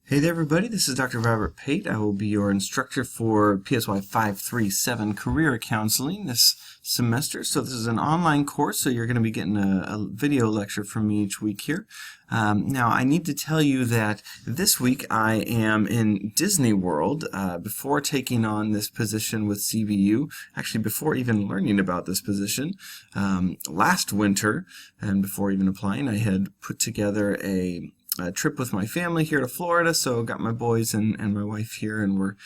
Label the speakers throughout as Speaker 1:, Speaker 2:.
Speaker 1: Hey there everybody, this is Dr. Robert Pate. I will be your instructor for PSY 537 Career Counseling this semester. So this is an online course, so you're going to be getting a video lecture from me each week here. Now I need to tell you that this week I am in Disney World before taking on this position with CBU, actually before even learning about this position. Last winter, and before even applying, I had put together a trip with my family here to Florida, so got my boys and my wife here, and we're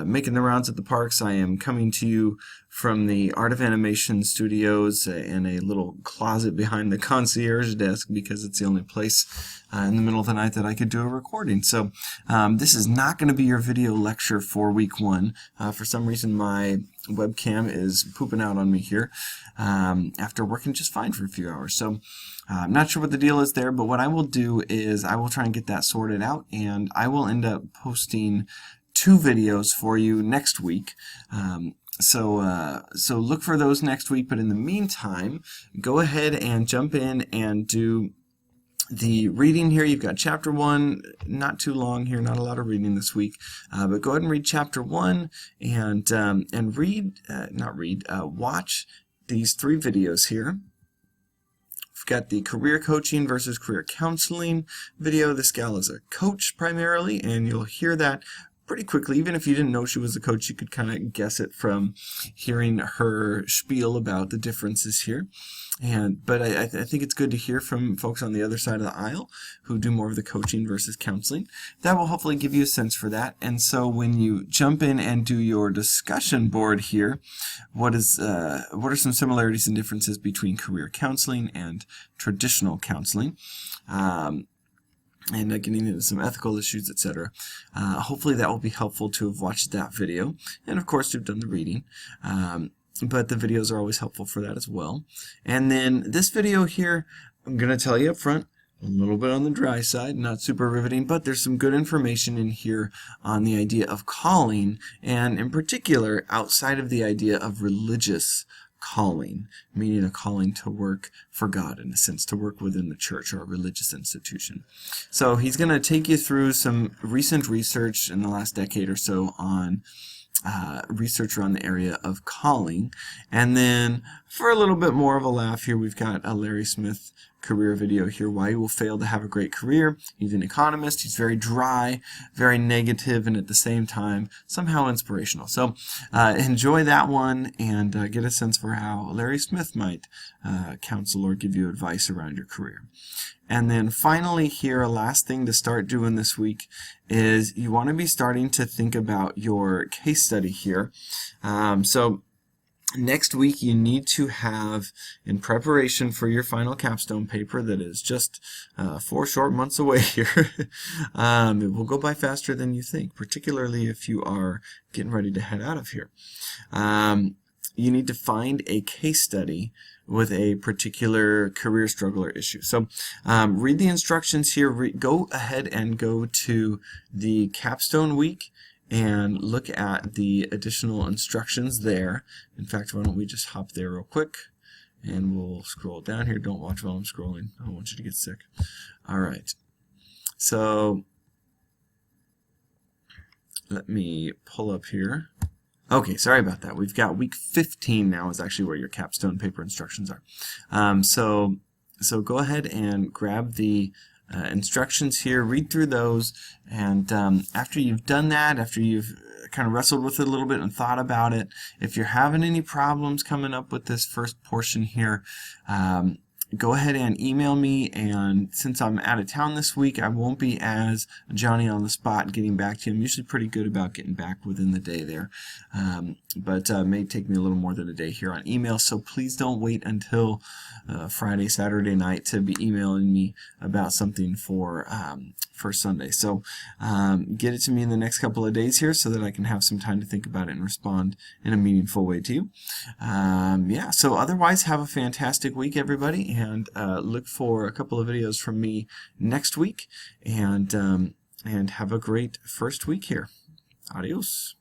Speaker 1: making the rounds at the parks. I am coming to you from the Art of Animation Studios in a little closet behind the concierge desk because it's the only place in the middle of the night that I could do a recording. So this is not going to be your video lecture for week one. For some reason my webcam is pooping out on me here after working just fine for a few hours. So I'm not sure what the deal is there, but what I will do is I will try and get that sorted out, and I will end up posting 2 videos for you next week. So look for those next week, but in the meantime, go ahead and jump in and do the reading here. You've got chapter 1, not too long here, not a lot of reading this week, but go ahead and read chapter 1 and watch these 3 videos here. We've got the career coaching versus career counseling video. This gal is a coach primarily, and you'll hear that pretty quickly. Even if you didn't know she was a coach, you could kind of guess it from hearing her spiel about the differences here. But I think it's good to hear from folks on the other side of the aisle who do more of the coaching versus counseling. That will hopefully give you a sense for that. And so when you jump in and do your discussion board here, what are some similarities and differences between career counseling and traditional counseling? And getting into some ethical issues, etc. Hopefully that will be helpful to have watched that video, and of course you've done the reading, but the videos are always helpful for that as well. And then this video here, I'm going to tell you up front, a little bit on the dry side, not super riveting, but there's some good information in here on the idea of calling, and in particular outside of the idea of religious calling, meaning a calling to work for God, in a sense, to work within the church or a religious institution. So he's going to take you through some recent research in the last decade or so on research around the area of calling. And then for a little bit more of a laugh here, we've got a Larry Smith career video here, why you will fail to have a great career. He's an economist. He's very dry, very negative, and at the same time somehow inspirational. So enjoy that one and get a sense for how Larry Smith might counsel or give you advice around your career. And then finally here, a last thing to start doing this week is you want to be starting to think about your case study here. So next week you need to have, in preparation for your final capstone paper that is just 4 short months away here, it will go by faster than you think, particularly if you are getting ready to head out of here. You need to find a case study with a particular career struggle or issue. So read the instructions here. Go ahead and go to the capstone week and look at the additional instructions there. In fact, why don't we just hop there real quick and we'll scroll down here. Don't watch while I'm scrolling. I don't want you to get sick. All right. So let me pull up here. Okay, sorry about that. We've got week 15 now is actually where your capstone paper instructions are. So go ahead and grab the instructions here, read through those, and after you've done that, after you've kind of wrestled with it a little bit and thought about it, if you're having any problems coming up with this first portion here, go ahead and email me, and since I'm out of town this week, I won't be as Johnny on the spot getting back to you. I'm usually pretty good about getting back within the day there, but it may take me a little more than a day here on email, so please don't wait until Friday, Saturday night to be emailing me about something for Sunday. So get it to me in the next couple of days here so that I can have some time to think about it and respond in a meaningful way to you. Yeah, so otherwise, have a fantastic week, everybody, and look for a couple of videos from me next week, and have a great first week here. Adios.